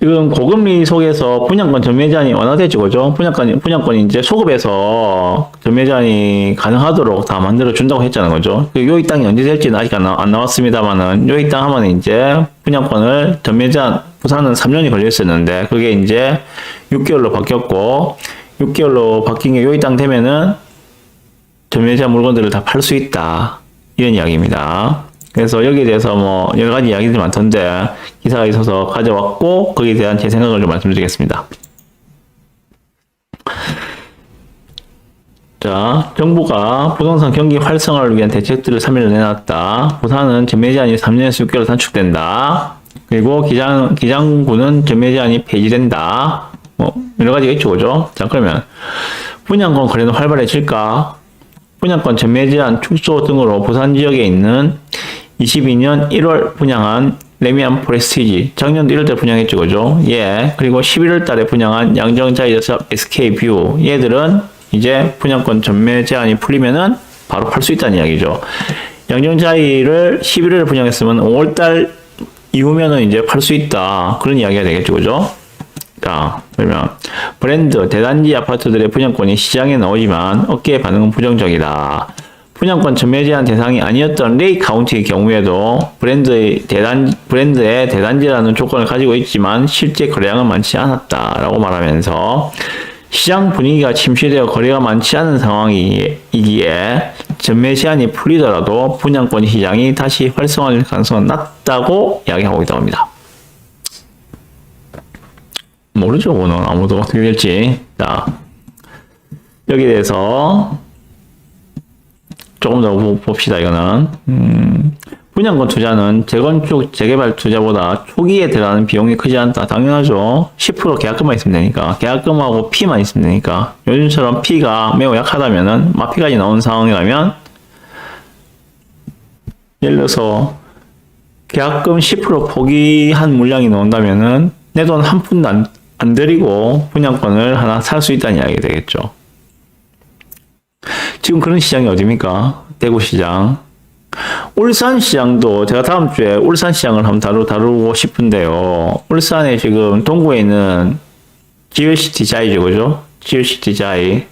지금 고금리 속에서 분양권 전매 제한이 완화되죠, 그죠? 분양권이 이제 소급해서 전매 제한이 가능하도록 다 만들어 준다고 했잖아요, 그죠? 요 이 땅이 언제 될지는 아직 안 나왔습니다만은, 요 이 땅 하면 이제 분양권을 전매 제한, 부산은 3년이 걸려 있었는데, 그게 이제 6개월로 바뀌었고, 6개월로 바뀐 게 요 이 땅 되면은 전매 제한 물건들을 다 팔 수 있다. 이런 이야기입니다. 그래서 여기에 대해서 뭐 여러 가지 이야기들이 많던데 기사가 있어서 가져왔고 거기에 대한 제 생각을 좀 말씀드리겠습니다. 자, 정부가 부동산 경기 활성화를 위한 대책들을 3일을 내놨다. 부산은 전매 제한이 3년에서 6개월 단축된다. 그리고 기장구는 전매 제한이 폐지된다. 뭐 여러 가지가 있죠, 그죠? 자, 그러면 분양권 거래는 활발해질까? 분양권 전매 제한 축소 등으로 부산 지역에 있는 22년 1월 분양한 레미안 프레스티지, 작년도 1월 달에 분양했죠, 그죠? 예. 그리고 11월 달에 분양한 양정자이더샵 SK뷰, 얘들은 이제 분양권 전매 제한이 풀리면은 바로 팔 수 있다는 이야기죠. 양정자이를 11월에 분양했으면 5월 달 이후면은 이제 팔 수 있다. 그런 이야기가 되겠죠, 그죠? 자, 그러면 브랜드, 대단지 아파트들의 분양권이 시장에 나오지만 업계의 반응은 부정적이다. 분양권 전매 제한 대상이 아니었던 레이 카운티의 경우에도 브랜드의 대단지라는 조건을 가지고 있지만 실제 거래량은 많지 않았다라고 말하면서 시장 분위기가 침체되어 거래가 많지 않은 상황이기에 전매 제한이 풀리더라도 분양권 시장이 다시 활성화될 가능성은 낮다고 이야기하고 있다고 합니다. 모르죠, 오늘 아무도 어떻게 될지. 자, 여기에 대해서 조금 더 봅시다. 이거는 분양권 투자는 재건축, 재개발 투자보다 초기에 들어가는 비용이 크지 않다. 당연하죠. 10% 계약금만 있으면 되니까. 계약금하고 피만 있으면 되니까. 요즘처럼 피가 매우 약하다면은 마피까지 나온 상황이라면 예를 들어서 계약금 10% 포기한 물량이 나온다면은 내 돈 한 푼도 안 들이고 분양권을 하나 살 수 있다는 이야기가 되겠죠. 지금 그런 시장이 어디입니까? 대구시장. 울산시장도 제가 다음 주에 울산시장을 한번 다루고 싶은데요. 울산에 지금 동구에 있는 GLCT자이죠, 그죠? GLCT자이.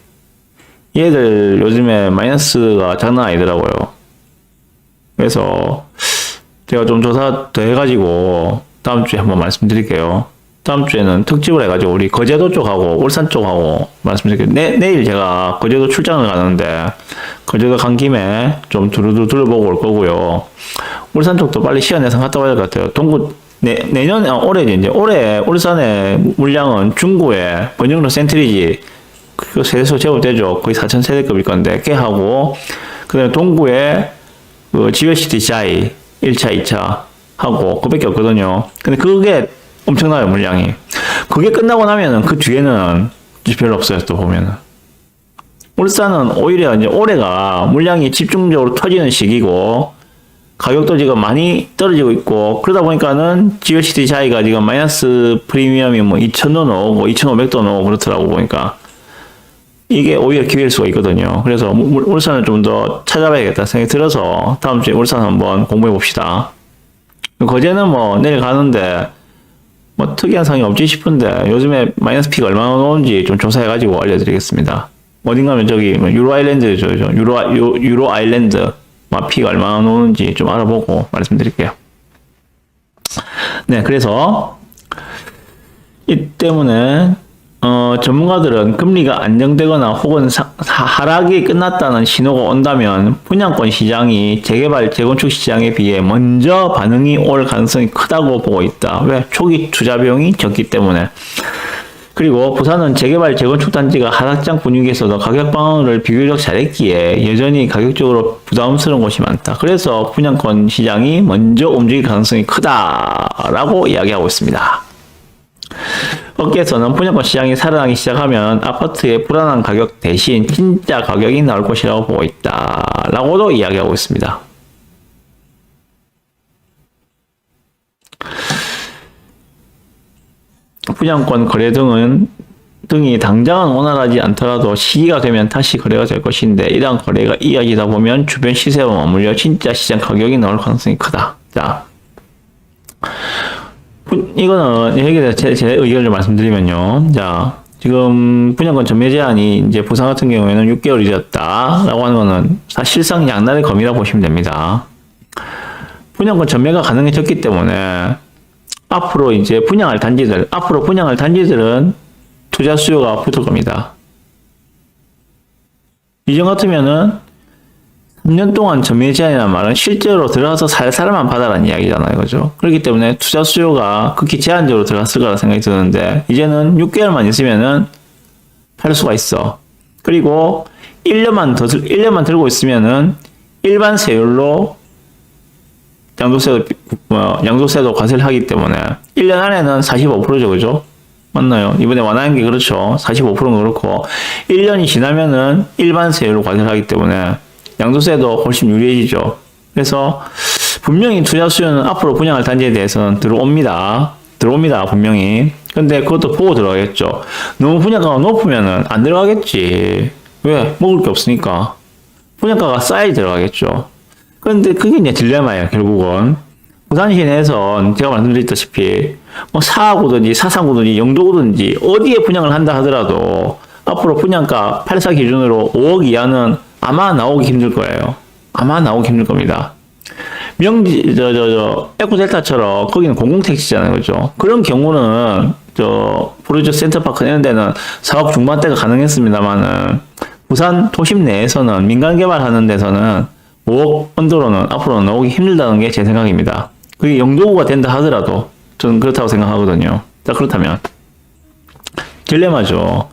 얘들 요즘에 마이너스가 장난 아니더라고요. 그래서 제가 좀 조사 더 해가지고 다음 주에 한번 말씀드릴게요. 다음 주에는 특집을 해가지고 우리 거제도 쪽하고 울산 쪽하고 말씀드릴게요. 내일 제가 거제도 출장을 가는데 거제도 간 김에 좀 두루두루 둘러보고 올 거고요. 울산 쪽도 빨리 시간 내서 갔다 와야 될 것 같아요. 내년에, 올해지, 이제. 올해 울산의 물량은 중구에 번영로 센트리지, 그 세대수 제법 되죠. 거의 4,000세대급일 건데, 걔하고, 그 다음에 동구에 그 GLCT 자이 1차, 2차 하고, 그밖에 없거든요. 근데 그게 엄청나요, 물량이. 그게 끝나고 나면은 그 뒤에는 별로 없어요, 또 보면은. 울산은 오히려 이제 올해가 물량이 집중적으로 터지는 시기고, 가격도 지금 많이 떨어지고 있고, 그러다 보니까는 GLCT 자이가 지금 마이너스 프리미엄이 뭐 2,000도 나오고, 2,500도 나오고 그렇더라고 보니까. 이게 오히려 기회일 수가 있거든요. 그래서 울산을 좀 더 찾아봐야겠다 생각이 들어서 다음 주에 울산 한번 공부해 봅시다. 거제는 뭐 내일 가는데, 뭐 특이한 상이 없지 싶은데 요즘에 마이너스 피가 얼마나 나오는지 좀 조사해가지고 알려드리겠습니다. 어딘가면 저기 유로 아일랜드죠. 유로 아일랜드 피가 얼마나 나오는지 좀 알아보고 말씀드릴게요. 네, 그래서 이 때문에 전문가들은 금리가 안정되거나 혹은 하락이 끝났다는 신호가 온다면 분양권 시장이 재개발, 재건축 시장에 비해 먼저 반응이 올 가능성이 크다고 보고 있다. 왜? 초기 투자 비용이 적기 때문에. 그리고 부산은 재개발, 재건축 단지가 하락장 분위기에서도 가격 방어를 비교적 잘했기에 여전히 가격적으로 부담스러운 곳이 많다. 그래서 분양권 시장이 먼저 움직일 가능성이 크다라고 이야기하고 있습니다. 업계에서는 분양권 시장이 살아나기 시작하면 아파트의 불안한 가격 대신 진짜 가격이 나올 것이라고 보고 있다 라고도 이야기하고 있습니다. 분양권 거래 등이 당장은 원활하지 않더라도 시기가 되면 다시 거래가 될 것인데 이러한 거래가 이어지다 보면 주변 시세와 맞물려 진짜 시장 가격이 나올 가능성이 크다. 자, 이거는 여기에 제 의견을 좀 말씀드리면요. 자, 지금 분양권 전매 제한이 이제 부산 같은 경우에는 6개월이 되었다라고 하는 거는 사실상 양날의 검이라고 보시면 됩니다. 분양권 전매가 가능해졌기 때문에 앞으로 분양할 단지들은 투자 수요가 붙을 겁니다. 이전 같으면은 3년 동안 전매 제한이라는 말은 실제로 들어가서 살 사람만 받아라는 이야기잖아요. 그죠? 그렇기 때문에 투자 수요가 극히 제한적으로 들어갔을 거라 생각이 드는데, 이제는 6개월만 있으면은 팔 수가 있어. 그리고 1년만 들고 있으면은 일반 세율로 양도세도 과세를 하기 때문에 1년 안에는 45%죠. 그죠? 맞나요? 이번에 완화한 게 그렇죠. 45%는 그렇고 1년이 지나면은 일반 세율로 과세를 하기 때문에 양도세도 훨씬 유리해지죠. 그래서 분명히 투자 수요는 앞으로 분양할 단지에 대해서는 들어옵니다, 분명히. 근데 그것도 보고 들어가겠죠. 너무 분양가가 높으면은 안 들어가겠지. 왜? 먹을 게 없으니까. 분양가가 싸야 들어가겠죠. 근데 그게 이제 딜레마예요, 결국은. 부산 시내에선 제가 말씀드렸다시피 뭐 사하구든지 사상구든지 영도구든지 어디에 분양을 한다 하더라도 앞으로 분양가 84 기준으로 5억 이하는 아마 나오기 힘들 거예요. 아마 나오기 힘들 겁니다. 에코델타처럼 거기는 공공택지잖아요. 그죠? 그런 경우는 프로젝트 센터파크 내는 데는 4억 중반대가 가능했습니다만은 부산 도심 내에서는 민간 개발하는 데서는 5억 언더로는 앞으로는 나오기 힘들다는 게 제 생각입니다. 그게 영도구가 된다 하더라도 저는 그렇다고 생각하거든요. 자, 그렇다면 딜레마죠.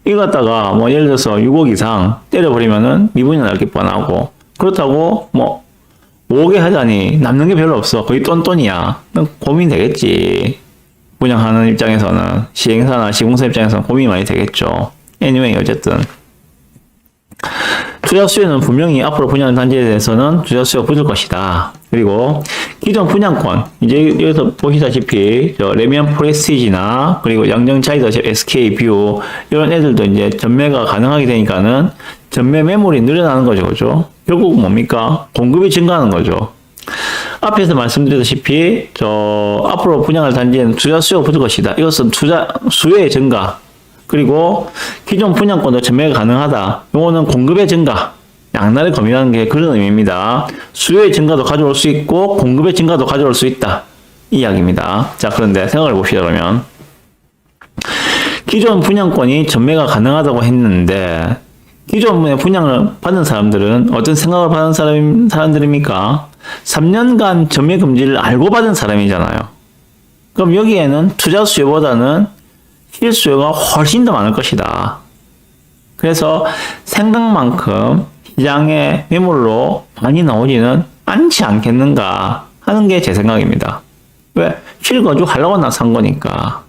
이거 갖다가 뭐 예를 들어서 6억 이상 때려버리면은 미분이 날게 뻔하고, 그렇다고 뭐 5억에 하자니 남는 게 별로 없어. 거의 똔똔이야. 고민이 되겠지. 분양하는 입장에서는, 시행사나 시공사 입장에서는 고민이 많이 되겠죠. anyway, 어쨌든 투자 수요는 분명히 앞으로 분양하는 단지에 대해서는 투자 수요가 붙을 것이다. 그리고 기존 분양권, 이제 여기서 보시다시피 레미안 프레스티지나 그리고 양정차이더십, SK뷰 이런 애들도 이제 전매가 가능하게 되니까는 전매 매물이 늘어나는 거죠. 그죠? 결국 뭡니까? 공급이 증가하는 거죠. 앞에서 말씀드렸다시피 앞으로 분양할 단지에는 투자 수요가 붙을 것이다. 이것은 투자 수요의 증가, 그리고 기존 분양권도 전매가 가능하다. 요거는 공급의 증가, 양날의 검이라는 게 그런 의미입니다. 수요의 증가도 가져올 수 있고 공급의 증가도 가져올 수 있다, 이 이야기입니다. 자, 그런데 생각을 봅시다. 그러면 기존 분양권이 전매가 가능하다고 했는데 기존 분양을 받은 사람들은 어떤 생각을 받은 사람들입니까? 3년간 전매 금지를 알고 받은 사람이잖아요. 그럼 여기에는 투자 수요보다는 실수요가 훨씬 더 많을 것이다. 그래서 생각만큼 시장에 매물로 많이 나오지는 않지 않겠는가 하는 게 제 생각입니다. 왜? 실거주 하려고 나 산 거니까.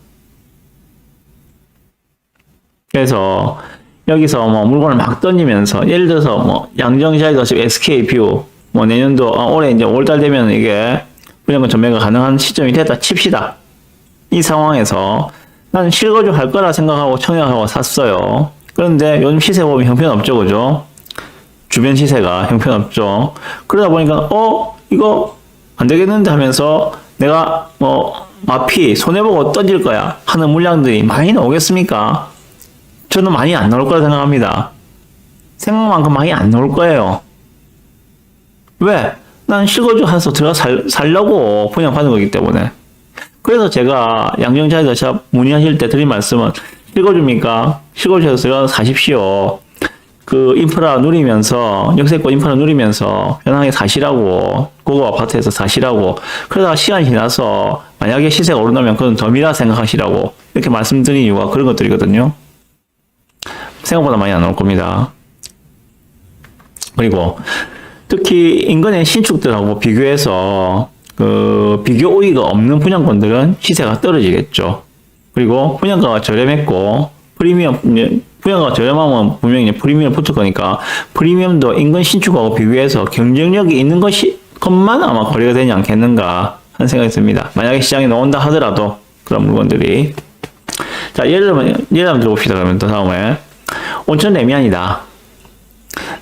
그래서 여기서 뭐 물건을 막 던지면서, 예를 들어서 뭐 양정자이더십, SK뷰 뭐 내년도 올해 이제 5월달 되면 이게 분양권 전매가 가능한 시점이 됐다 칩시다. 이 상황에서 나는 실거주 할 거라 생각하고 청약하고 샀어요. 그런데 요즘 시세 보면 형편없죠. 그죠? 주변 시세가 형편없죠. 그러다 보니까 이거 안 되겠는데 하면서 내가 뭐 마피 손해보고 던질 거야 하는 물량들이 많이 나오겠습니까? 저는 많이 안 나올 거라 생각합니다. 생각만큼 많이 안 나올 거예요. 왜? 난 실거주 해서 들어가 살려고 분양받는 거기 때문에. 그래서 제가 양정자이더샵 문의하실 때 드린 말씀은, 실거주입니까? 실거주해서 들어가서 사십시오. 그 인프라 누리면서, 역세권 인프라 누리면서 편하게 사시라고, 고급 아파트에서 사시라고. 그러다가 시간이 지나서 만약에 시세가 오른다면 그건 덤이라 생각하시라고 이렇게 말씀드린 이유가 그런 것들이거든요. 생각보다 많이 안 나올 겁니다. 그리고 특히 인근의 신축들하고 비교해서 비교 우위가 없는 분양권들은 시세가 떨어지겠죠. 그리고 분양가가 저렴했고 분양가가 저렴하면 분명히 프리미엄 붙을 거니까 프리미엄도 인근 신축하고 비교해서 경쟁력이 있는 것만 아마 거래가 되지 않겠는가 하는 생각이 듭니다. 만약에 시장에 나온다 하더라도 그런 물건들이. 자, 예를 한번 들어봅시다. 그러면 또 다음에 온천 레미안이다.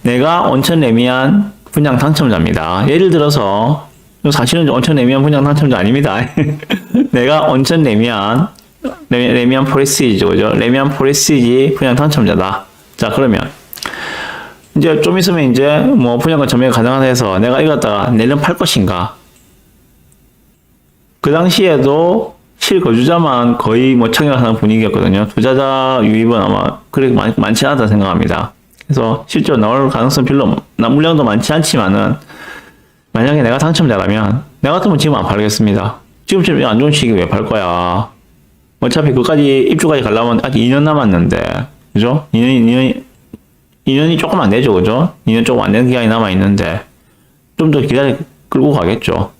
내가 온천 레미안 분양 당첨자입니다. 예를 들어서 사실은 온천 레미안 분양 당첨자 아닙니다. 내가 온천 레미안 포레시지죠, 그죠? 레미안 포레시지 분양 당첨자다. 자, 그러면 이제 좀 있으면 이제 뭐 분양권 전매가 가능하다 해서 내가 이거 갖다가 내년 팔 것인가? 그 당시에도 실거주자만 거의 뭐 청약을 하는 분위기였거든요. 투자자 유입은 아마 그렇게 많지 않다 생각합니다. 그래서 실제로 나올 가능성 별로, 물량도 많지 않지만은 만약에 내가 당첨자라면 내 같으면 지금 안 팔겠습니다. 지금쯤 안 좋은 시기에 왜 팔 거야? 어차피 그까지 입주까지 가려면 아직 2년 남았는데, 그죠? 2년이 조금 안 되죠, 그죠? 2년 조금 안 되는 기간이 남아 있는데 좀 더 끌고 가겠죠.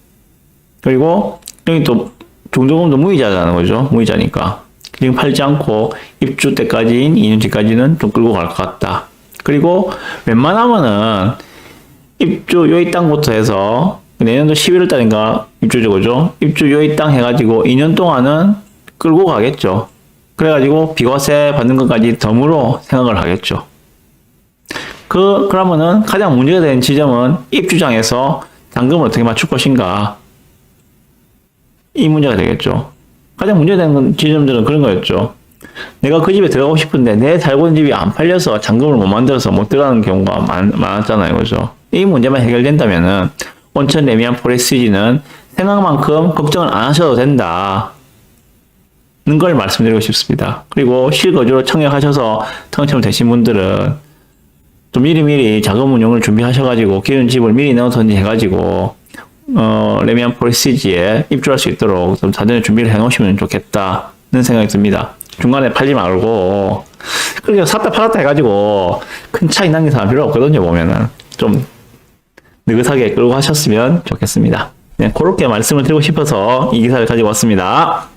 그리고 여기 또 중도금도 무이자라는 거죠. 무이자니까 지금 팔지 않고 입주 때까지인 2년 뒤까지는 좀 끌고 갈 것 같다. 그리고 웬만하면은 입주 요이 땅부터 해서 내년도 11월 달인가 입주죠, 그죠? 입주 요이 땅 해가지고 2년 동안은 끌고 가겠죠. 그래가지고 비과세 받는 것까지 덤으로 생각을 하겠죠. 그러면은 가장 문제가 되는 지점은 입주장에서 잔금을 어떻게 맞출 것인가. 이 문제가 되겠죠. 가장 문제되는 지점들은 그런 거였죠. 내가 그 집에 들어가고 싶은데 내 살고 있는 집이 안 팔려서 잔금을 못 만들어서 못 들어가는 경우가 많았잖아요, 그죠? 이 문제만 해결된다면은 온천 레미안 포레시지는 생각만큼 걱정을 안 하셔도 된다. 는 걸 말씀드리고 싶습니다. 그리고 실거주로 청약하셔서 당첨되신 분들은 좀 미리미리 자금 운용을 준비하셔가지고 기존 집을 미리 넣어던지 해가지고 레미안 포레시지에 입주할 수 있도록 좀 사전에 준비를 해놓으시면 좋겠다는 생각이 듭니다. 중간에 팔지 말고 그렇게 샀다 팔았다 해가지고 큰 차이 남긴 사람 필요 없거든요. 보면은 좀 느긋하게 끌고 하셨으면 좋겠습니다. 네, 그렇게 말씀을 드리고 싶어서 이 기사를 가지고 왔습니다.